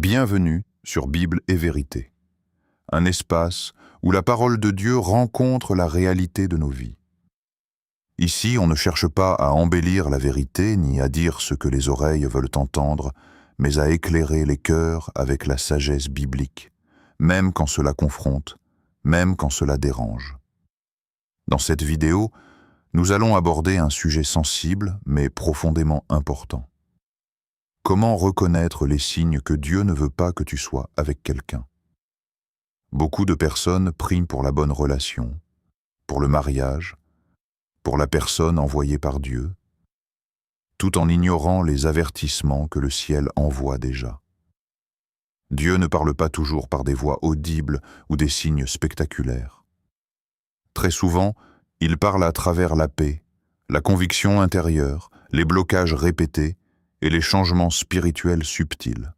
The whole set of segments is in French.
Bienvenue sur Bible et Vérité, un espace où la parole de Dieu rencontre la réalité de nos vies. Ici, on ne cherche pas à embellir la vérité ni à dire ce que les oreilles veulent entendre, mais à éclairer les cœurs avec la sagesse biblique, même quand cela confronte, même quand cela dérange. Dans cette vidéo, nous allons aborder un sujet sensible mais profondément important. Comment reconnaître les signes que Dieu ne veut pas que tu sois avec quelqu'un? Beaucoup de personnes prient pour la bonne relation, pour le mariage, pour la personne envoyée par Dieu, tout en ignorant les avertissements que le ciel envoie déjà. Dieu ne parle pas toujours par des voix audibles ou des signes spectaculaires. Très souvent, il parle à travers la paix, la conviction intérieure, les blocages répétés et les changements spirituels subtils.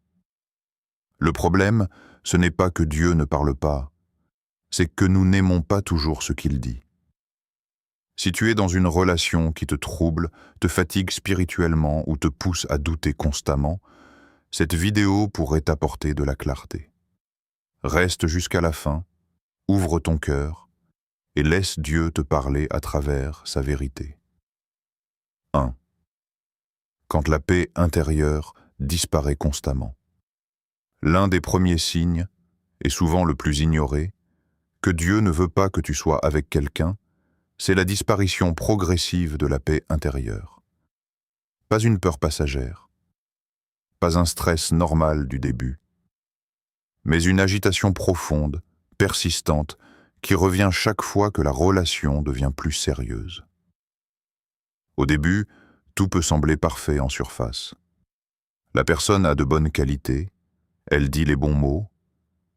Le problème, ce n'est pas que Dieu ne parle pas, c'est que nous n'aimons pas toujours ce qu'il dit. Si tu es dans une relation qui te trouble, te fatigue spirituellement ou te pousse à douter constamment, cette vidéo pourrait t'apporter de la clarté. Reste jusqu'à la fin, ouvre ton cœur et laisse Dieu te parler à travers sa vérité. 1. Quand la paix intérieure disparaît constamment. L'un des premiers signes, et souvent le plus ignoré, que Dieu ne veut pas que tu sois avec quelqu'un, c'est la disparition progressive de la paix intérieure. Pas une peur passagère, pas un stress normal du début, mais une agitation profonde, persistante, qui revient chaque fois que la relation devient plus sérieuse. Au début, tout peut sembler parfait en surface. La personne a de bonnes qualités, elle dit les bons mots,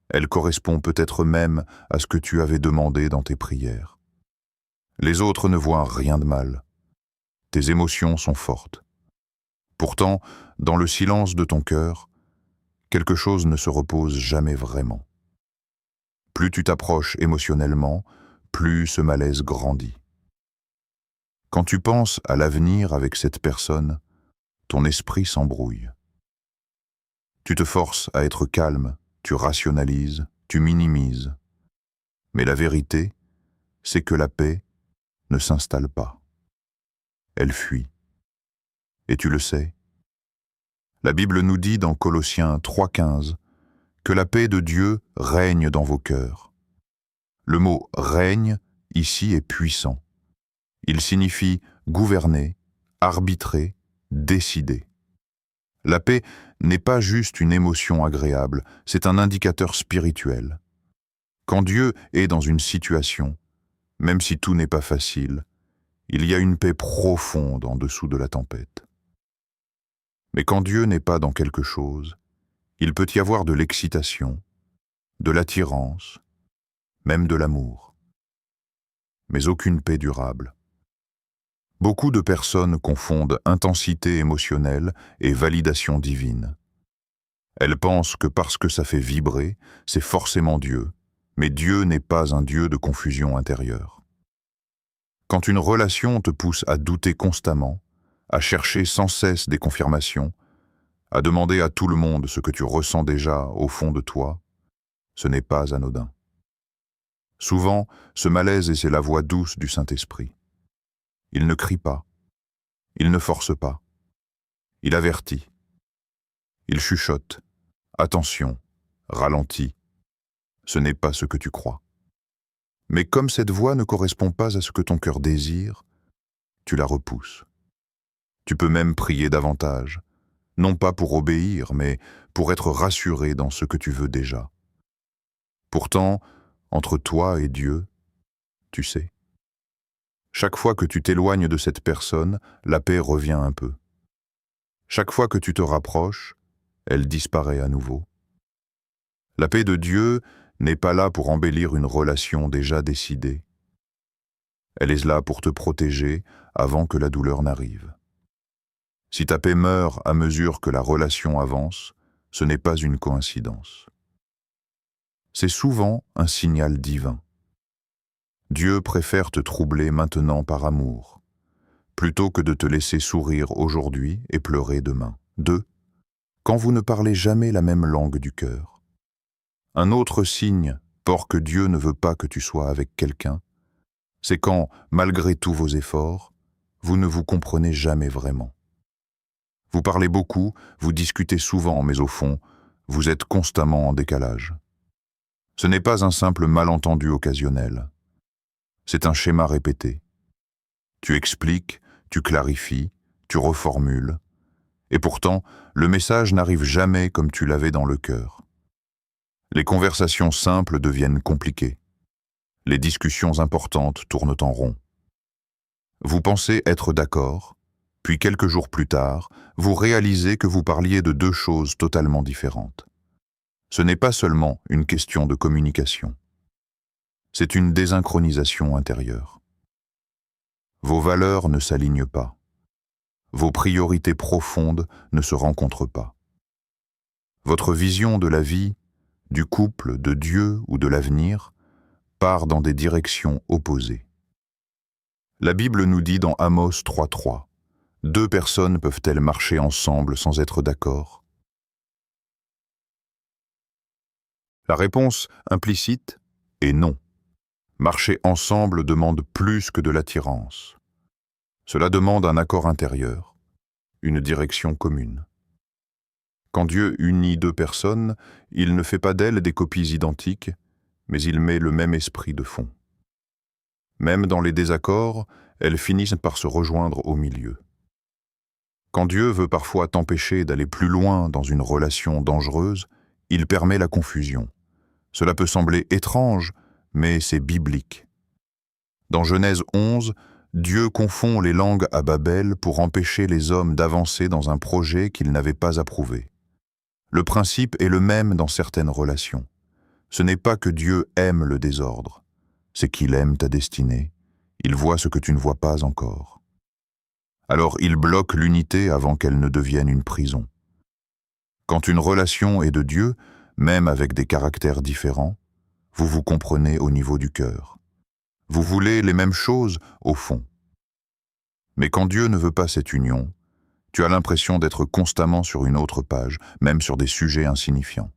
elle correspond peut-être même à ce que tu avais demandé dans tes prières. Les autres ne voient rien de mal. Tes émotions sont fortes. Pourtant, dans le silence de ton cœur, quelque chose ne se repose jamais vraiment. Plus tu t'approches émotionnellement, plus ce malaise grandit. Quand tu penses à l'avenir avec cette personne, ton esprit s'embrouille. Tu te forces à être calme, tu rationalises, tu minimises. Mais la vérité, c'est que la paix ne s'installe pas. Elle fuit. Et tu le sais. La Bible nous dit dans Colossiens 3,15 que la paix de Dieu règne dans vos cœurs. Le mot « règne » ici est puissant. Il signifie gouverner, arbitrer, décider. La paix n'est pas juste une émotion agréable, c'est un indicateur spirituel. Quand Dieu est dans une situation, même si tout n'est pas facile, il y a une paix profonde en dessous de la tempête. Mais quand Dieu n'est pas dans quelque chose, il peut y avoir de l'excitation, de l'attirance, même de l'amour. Mais aucune paix durable. Beaucoup de personnes confondent intensité émotionnelle et validation divine. Elles pensent que parce que ça fait vibrer, c'est forcément Dieu, mais Dieu n'est pas un Dieu de confusion intérieure. Quand une relation te pousse à douter constamment, à chercher sans cesse des confirmations, à demander à tout le monde ce que tu ressens déjà au fond de toi, ce n'est pas anodin. Souvent, ce malaise est la voix douce du Saint-Esprit. Il ne crie pas, il ne force pas, il avertit, il chuchote, attention, ralentis, ce n'est pas ce que tu crois. Mais comme cette voix ne correspond pas à ce que ton cœur désire, tu la repousses. Tu peux même prier davantage, non pas pour obéir, mais pour être rassuré dans ce que tu veux déjà. Pourtant, entre toi et Dieu, tu sais. Chaque fois que tu t'éloignes de cette personne, la paix revient un peu. Chaque fois que tu te rapproches, elle disparaît à nouveau. La paix de Dieu n'est pas là pour embellir une relation déjà décidée. Elle est là pour te protéger avant que la douleur n'arrive. Si ta paix meurt à mesure que la relation avance, ce n'est pas une coïncidence. C'est souvent un signal divin. Dieu préfère te troubler maintenant par amour, plutôt que de te laisser sourire aujourd'hui et pleurer demain. 2. quand vous ne parlez jamais la même langue du cœur. Un autre signe, port que Dieu ne veut pas que tu sois avec quelqu'un, c'est quand, malgré tous vos efforts, vous ne vous comprenez jamais vraiment. Vous parlez beaucoup, vous discutez souvent, mais au fond, vous êtes constamment en décalage. Ce n'est pas un simple malentendu occasionnel. C'est un schéma répété. Tu expliques, tu clarifies, tu reformules, et pourtant, le message n'arrive jamais comme tu l'avais dans le cœur. Les conversations simples deviennent compliquées. Les discussions importantes tournent en rond. Vous pensez être d'accord, puis quelques jours plus tard, vous réalisez que vous parliez de deux choses totalement différentes. Ce n'est pas seulement une question de communication. C'est une désynchronisation intérieure. Vos valeurs ne s'alignent pas. Vos priorités profondes ne se rencontrent pas. Votre vision de la vie, du couple, de Dieu ou de l'avenir part dans des directions opposées. La Bible nous dit dans Amos 3.3, « Deux personnes peuvent-elles marcher ensemble sans être d'accord ?» La réponse implicite est non. Marcher ensemble demande plus que de l'attirance. Cela demande un accord intérieur, une direction commune. Quand Dieu unit deux personnes, il ne fait pas d'elles des copies identiques, mais il met le même esprit de fond. Même dans les désaccords, elles finissent par se rejoindre au milieu. Quand Dieu veut parfois t'empêcher d'aller plus loin dans une relation dangereuse, il permet la confusion. Cela peut sembler étrange, mais c'est biblique. Dans Genèse 11, Dieu confond les langues à Babel pour empêcher les hommes d'avancer dans un projet qu'ils n'avaient pas approuvé. Le principe est le même dans certaines relations. Ce n'est pas que Dieu aime le désordre, c'est qu'il aime ta destinée. Il voit ce que tu ne vois pas encore. Alors il bloque l'unité avant qu'elle ne devienne une prison. Quand une relation est de Dieu, même avec des caractères différents, vous vous comprenez au niveau du cœur. Vous voulez les mêmes choses au fond. Mais quand Dieu ne veut pas cette union, tu as l'impression d'être constamment sur une autre page, même sur des sujets insignifiants.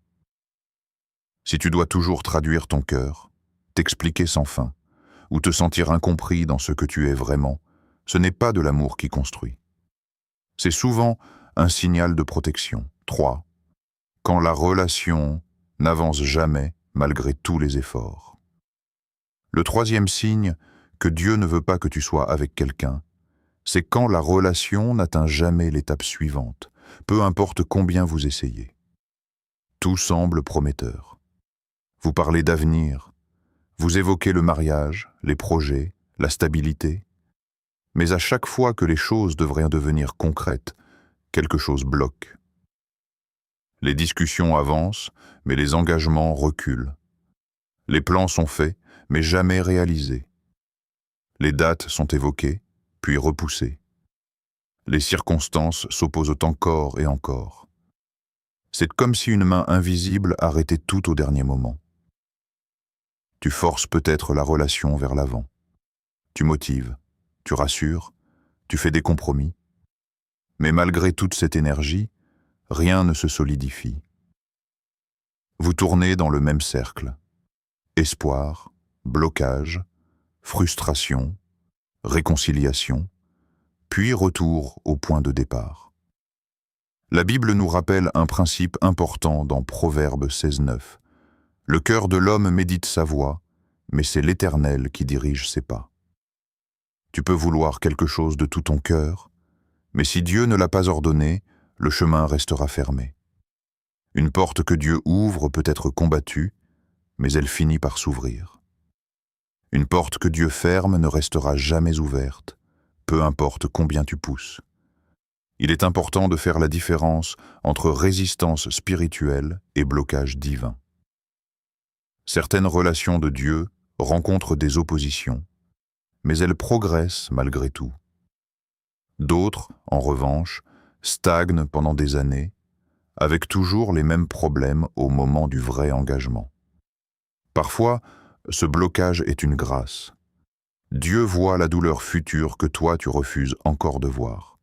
Si tu dois toujours traduire ton cœur, t'expliquer sans fin, ou te sentir incompris dans ce que tu es vraiment, ce n'est pas de l'amour qui construit. C'est souvent un signal de protection. 3. Quand la relation n'avance jamais malgré tous les efforts. Le troisième signe que Dieu ne veut pas que tu sois avec quelqu'un, c'est quand la relation n'atteint jamais l'étape suivante, peu importe combien vous essayez. Tout semble prometteur. Vous parlez d'avenir, vous évoquez le mariage, les projets, la stabilité, mais à chaque fois que les choses devraient devenir concrètes, quelque chose bloque. Les discussions avancent, mais les engagements reculent. Les plans sont faits, mais jamais réalisés. Les dates sont évoquées, puis repoussées. Les circonstances s'opposent encore et encore. C'est comme si une main invisible arrêtait tout au dernier moment. Tu forces peut-être la relation vers l'avant. Tu motives, tu rassures, tu fais des compromis. Mais malgré toute cette énergie, rien ne se solidifie. Vous tournez dans le même cercle. Espoir, blocage, frustration, réconciliation, puis retour au point de départ. La Bible nous rappelle un principe important dans Proverbe 16.9. Le cœur de l'homme médite sa voie, mais c'est l'Éternel qui dirige ses pas. Tu peux vouloir quelque chose de tout ton cœur, mais si Dieu ne l'a pas ordonné, le chemin restera fermé. Une porte que Dieu ouvre peut être combattue, mais elle finit par s'ouvrir. Une porte que Dieu ferme ne restera jamais ouverte, peu importe combien tu pousses. Il est important de faire la différence entre résistance spirituelle et blocage divin. Certaines relations de Dieu rencontrent des oppositions, mais elles progressent malgré tout. D'autres, en revanche, stagnent pendant des années, avec toujours les mêmes problèmes au moment du vrai engagement. Parfois, ce blocage est une grâce. Dieu voit la douleur future que toi tu refuses encore de voir.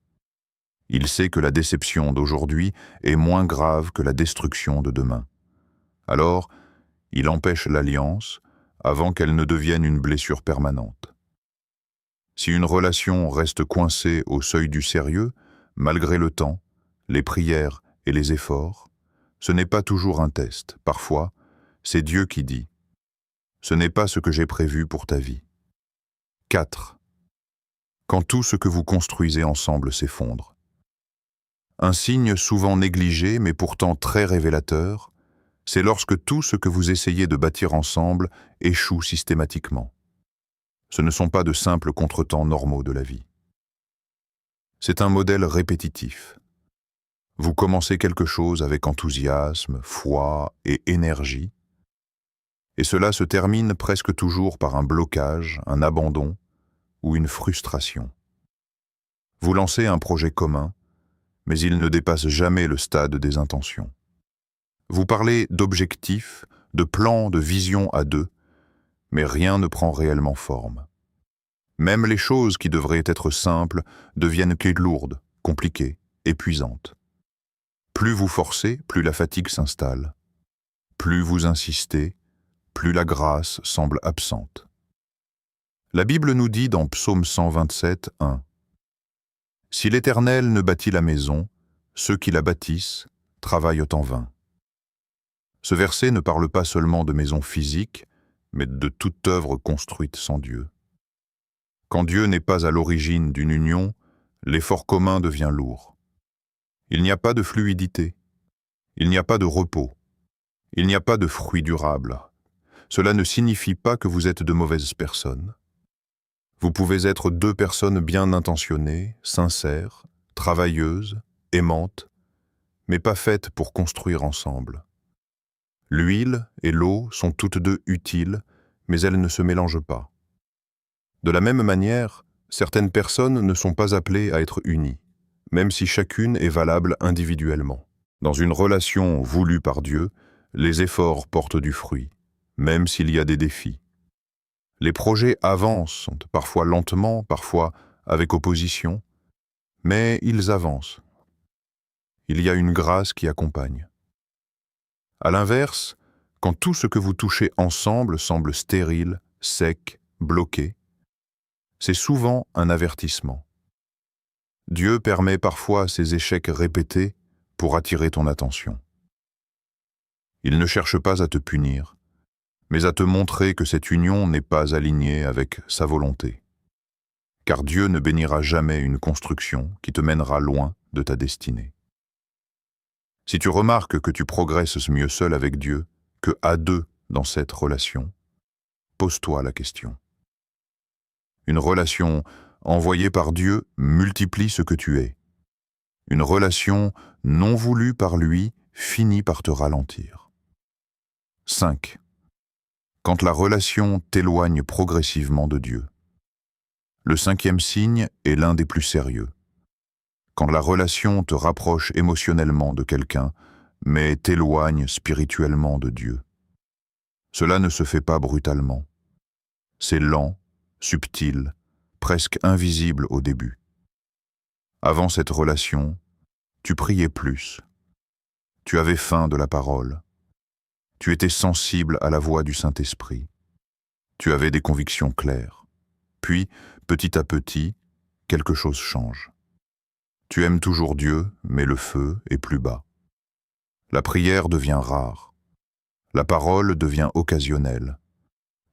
Il sait que la déception d'aujourd'hui est moins grave que la destruction de demain. Alors, il empêche l'alliance avant qu'elle ne devienne une blessure permanente. Si une relation reste coincée au seuil du sérieux, malgré le temps, les prières et les efforts, ce n'est pas toujours un test. Parfois, c'est Dieu qui dit « Ce n'est pas ce que j'ai prévu pour ta vie ». 4. Quand tout ce que vous construisez ensemble s'effondre. Un signe souvent négligé mais pourtant très révélateur, c'est lorsque tout ce que vous essayez de bâtir ensemble échoue systématiquement. Ce ne sont pas de simples contretemps normaux de la vie. C'est un modèle répétitif. Vous commencez quelque chose avec enthousiasme, foi et énergie, et cela se termine presque toujours par un blocage, un abandon ou une frustration. Vous lancez un projet commun, mais il ne dépasse jamais le stade des intentions. Vous parlez d'objectifs, de plans, de visions à deux, mais rien ne prend réellement forme. Même les choses qui devraient être simples deviennent plus lourdes, compliquées, épuisantes. Plus vous forcez, plus la fatigue s'installe. Plus vous insistez, plus la grâce semble absente. La Bible nous dit dans Psaume 127, 1 « Si l'Éternel ne bâtit la maison, ceux qui la bâtissent travaillent en vain. » Ce verset ne parle pas seulement de maisons physiques, mais de toute œuvre construite sans Dieu. Quand Dieu n'est pas à l'origine d'une union, l'effort commun devient lourd. Il n'y a pas de fluidité, il n'y a pas de repos, il n'y a pas de fruits durables. Cela ne signifie pas que vous êtes de mauvaises personnes. Vous pouvez être deux personnes bien intentionnées, sincères, travailleuses, aimantes, mais pas faites pour construire ensemble. L'huile et l'eau sont toutes deux utiles, mais elles ne se mélangent pas. De la même manière, certaines personnes ne sont pas appelées à être unies, même si chacune est valable individuellement. Dans une relation voulue par Dieu, les efforts portent du fruit, même s'il y a des défis. Les projets avancent, parfois lentement, parfois avec opposition, mais ils avancent. Il y a une grâce qui accompagne. À l'inverse, quand tout ce que vous touchez ensemble semble stérile, sec, bloqué, c'est souvent un avertissement. Dieu permet parfois ces échecs répétés pour attirer ton attention. Il ne cherche pas à te punir, mais à te montrer que cette union n'est pas alignée avec sa volonté. Car Dieu ne bénira jamais une construction qui te mènera loin de ta destinée. Si tu remarques que tu progresses mieux seul avec Dieu que à deux dans cette relation, pose-toi la question. Une relation envoyée par Dieu multiplie ce que tu es. Une relation non voulue par lui finit par te ralentir. 5. Quand la relation t'éloigne progressivement de Dieu. Le 5e signe est l'un des plus sérieux. Quand la relation te rapproche émotionnellement de quelqu'un, mais t'éloigne spirituellement de Dieu. Cela ne se fait pas brutalement. C'est lent, subtil, presque invisible au début. Avant cette relation, tu priais plus. Tu avais faim de la parole. Tu étais sensible à la voix du Saint-Esprit. Tu avais des convictions claires. Puis, petit à petit, quelque chose change. Tu aimes toujours Dieu, mais le feu est plus bas. La prière devient rare. La parole devient occasionnelle.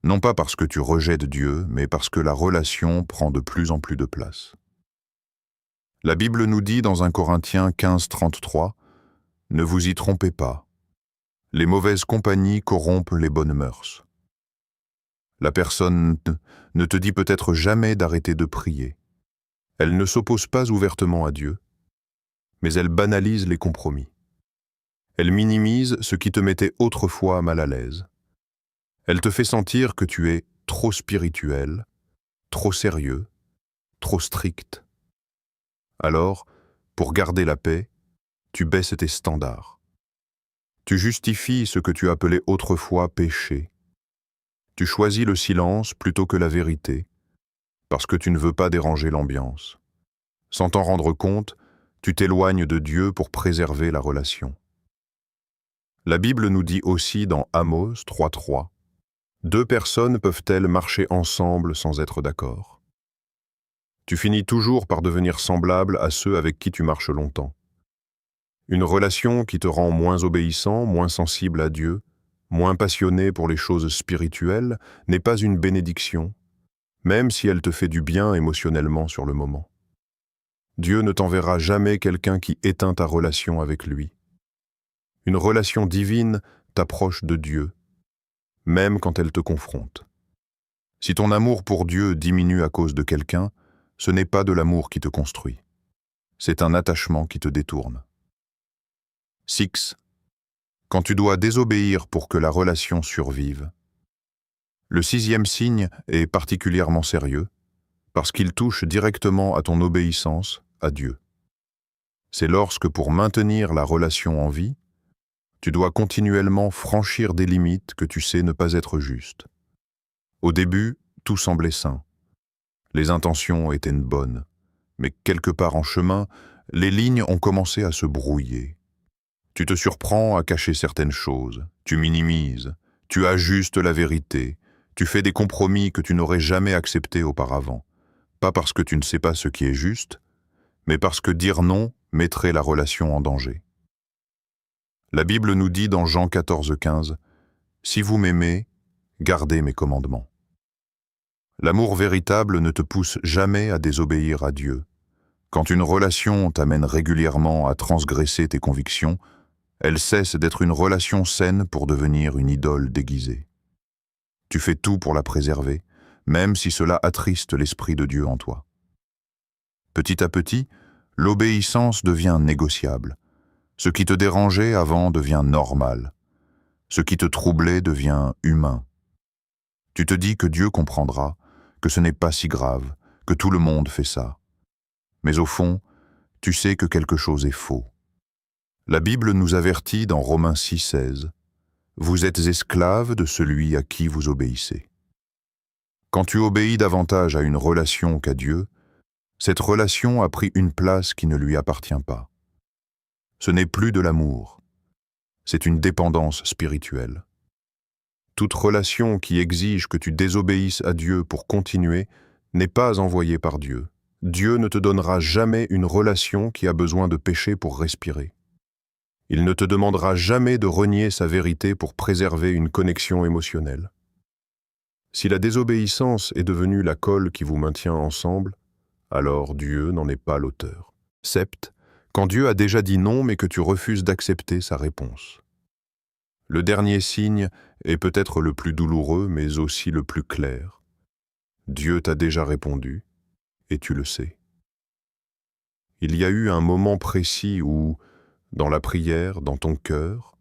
Non pas parce que tu rejettes Dieu, mais parce que la relation prend de plus en plus de place. La Bible nous dit dans 1 Corinthiens 15, 33, « Ne vous y trompez pas. Les mauvaises compagnies corrompent les bonnes mœurs. » La personne ne te dit peut-être jamais d'arrêter de prier. Elle ne s'oppose pas ouvertement à Dieu, mais elle banalise les compromis. Elle minimise ce qui te mettait autrefois mal à l'aise. Elle te fait sentir que tu es trop spirituel, trop sérieux, trop strict. Alors, pour garder la paix, tu baisses tes standards. Tu justifies ce que tu appelais autrefois péché. Tu choisis le silence plutôt que la vérité, parce que tu ne veux pas déranger l'ambiance. Sans t'en rendre compte, tu t'éloignes de Dieu pour préserver la relation. La Bible nous dit aussi dans Amos 3.3, « Deux personnes peuvent-elles marcher ensemble sans être d'accord ?» Tu finis toujours par devenir semblable à ceux avec qui tu marches longtemps. Une relation qui te rend moins obéissant, moins sensible à Dieu, moins passionné pour les choses spirituelles, n'est pas une bénédiction, même si elle te fait du bien émotionnellement sur le moment. Dieu ne t'enverra jamais quelqu'un qui éteint ta relation avec lui. Une relation divine t'approche de Dieu, même quand elle te confronte. Si ton amour pour Dieu diminue à cause de quelqu'un, ce n'est pas de l'amour qui te construit. C'est un attachement qui te détourne. 6. Quand tu dois désobéir pour que la relation survive. Le 6e signe est particulièrement sérieux parce qu'il touche directement à ton obéissance à Dieu. C'est lorsque, pour maintenir la relation en vie, tu dois continuellement franchir des limites que tu sais ne pas être justes. Au début, tout semblait sain. Les intentions étaient bonnes, mais quelque part en chemin, les lignes ont commencé à se brouiller. Tu te surprends à cacher certaines choses, tu minimises, tu ajustes la vérité, tu fais des compromis que tu n'aurais jamais acceptés auparavant, pas parce que tu ne sais pas ce qui est juste, mais parce que dire non mettrait la relation en danger. La Bible nous dit dans Jean 14,15 « Si vous m'aimez, gardez mes commandements ». L'amour véritable ne te pousse jamais à désobéir à Dieu. Quand une relation t'amène régulièrement à transgresser tes convictions, elle cesse d'être une relation saine pour devenir une idole déguisée. Tu fais tout pour la préserver, même si cela attriste l'Esprit de Dieu en toi. Petit à petit, l'obéissance devient négociable. Ce qui te dérangeait avant devient normal. Ce qui te troublait devient humain. Tu te dis que Dieu comprendra, que ce n'est pas si grave, que tout le monde fait ça. Mais au fond, tu sais que quelque chose est faux. La Bible nous avertit dans Romains 6,16 « Vous êtes esclaves de celui à qui vous obéissez ». Quand tu obéis davantage à une relation qu'à Dieu, cette relation a pris une place qui ne lui appartient pas. Ce n'est plus de l'amour, c'est une dépendance spirituelle. Toute relation qui exige que tu désobéisses à Dieu pour continuer n'est pas envoyée par Dieu. Dieu ne te donnera jamais une relation qui a besoin de péché pour respirer. Il ne te demandera jamais de renier sa vérité pour préserver une connexion émotionnelle. Si la désobéissance est devenue la colle qui vous maintient ensemble, alors Dieu n'en est pas l'auteur. 7. Quand Dieu a déjà dit non mais que tu refuses d'accepter sa réponse. Le dernier signe est peut-être le plus douloureux mais aussi le plus clair. Dieu t'a déjà répondu et tu le sais. Il y a eu un moment précis où, dans la prière, dans ton cœur,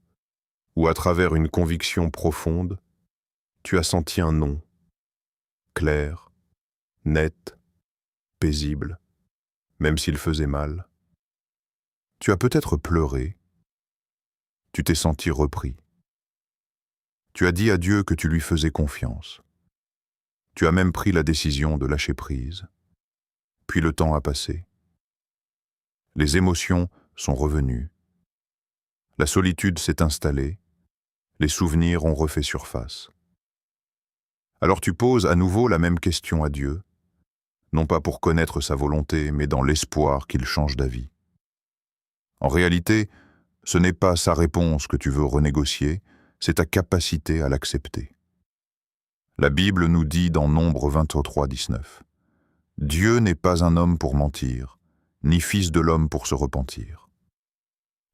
ou à travers une conviction profonde, tu as senti un non, clair, net, paisible, même s'il faisait mal. Tu as peut-être pleuré, tu t'es senti repris. Tu as dit à Dieu que tu lui faisais confiance. Tu as même pris la décision de lâcher prise. Puis le temps a passé. Les émotions sont revenues. La solitude s'est installée. Les souvenirs ont refait surface. Alors tu poses à nouveau la même question à Dieu, non pas pour connaître sa volonté, mais dans l'espoir qu'il change d'avis. En réalité, ce n'est pas sa réponse que tu veux renégocier, c'est ta capacité à l'accepter. La Bible nous dit dans Nombre 23,19 « Dieu n'est pas un homme pour mentir, ni fils de l'homme pour se repentir. »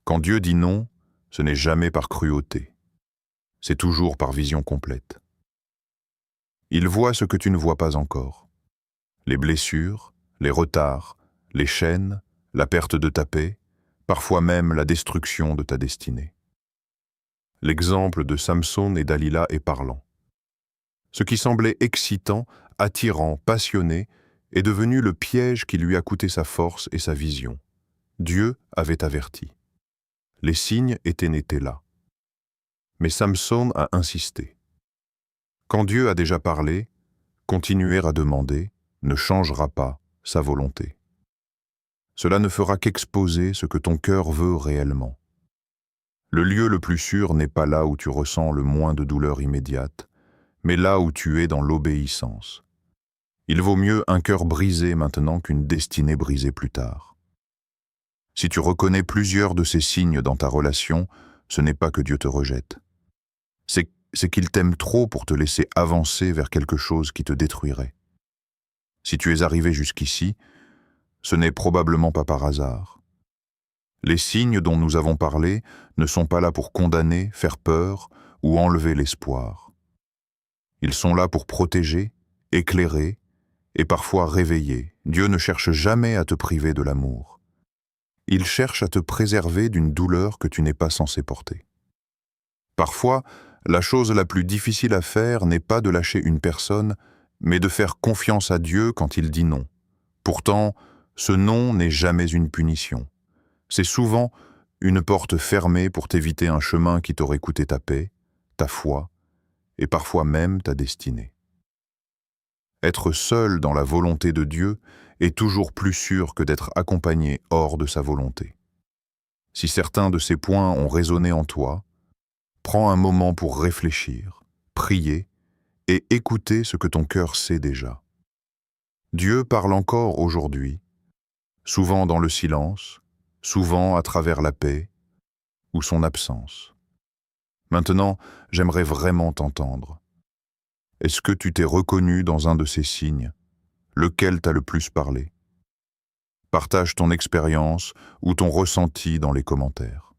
Quand Dieu dit non, ce n'est jamais par cruauté, c'est toujours par vision complète. Il voit ce que tu ne vois pas encore. Les blessures, les retards, les chaînes, la perte de ta paix, parfois même la destruction de ta destinée. L'exemple de Samson et Dalila est parlant. Ce qui semblait excitant, attirant, passionné, est devenu le piège qui lui a coûté sa force et sa vision. Dieu avait averti. Les signes étaient là. Mais Samson a insisté. Quand Dieu a déjà parlé, continuer à demander ne changera pas sa volonté. Cela ne fera qu'exposer ce que ton cœur veut réellement. Le lieu le plus sûr n'est pas là où tu ressens le moins de douleur immédiate, mais là où tu es dans l'obéissance. Il vaut mieux un cœur brisé maintenant qu'une destinée brisée plus tard. Si tu reconnais plusieurs de ces signes dans ta relation, ce n'est pas que Dieu te rejette. C'est qu'il t'aime trop pour te laisser avancer vers quelque chose qui te détruirait. Si tu es arrivé jusqu'ici, ce n'est probablement pas par hasard. Les signes dont nous avons parlé ne sont pas là pour condamner, faire peur ou enlever l'espoir. Ils sont là pour protéger, éclairer et parfois réveiller. Dieu ne cherche jamais à te priver de l'amour. Il cherche à te préserver d'une douleur que tu n'es pas censé porter. Parfois, la chose la plus difficile à faire n'est pas de lâcher une personne, mais de faire confiance à Dieu quand il dit non. Pourtant, ce non n'est jamais une punition. C'est souvent une porte fermée pour t'éviter un chemin qui t'aurait coûté ta paix, ta foi et parfois même ta destinée. Être seul dans la volonté de Dieu est toujours plus sûr que d'être accompagné hors de sa volonté. Si certains de ces points ont résonné en toi, prends un moment pour réfléchir, prier et écouter ce que ton cœur sait déjà. Dieu parle encore aujourd'hui, souvent dans le silence, souvent à travers la paix ou son absence. Maintenant, j'aimerais vraiment t'entendre. Est-ce que tu t'es reconnu dans un de ces signes? Lequel t'a le plus parlé? Partage ton expérience ou ton ressenti dans les commentaires.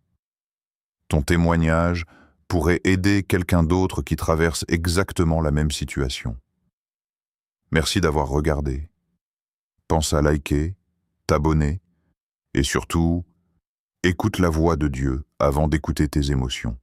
Ton témoignage pourrait aider quelqu'un d'autre qui traverse exactement la même situation. Merci d'avoir regardé. Pense à liker, t'abonner et surtout, écoute la voix de Dieu avant d'écouter tes émotions.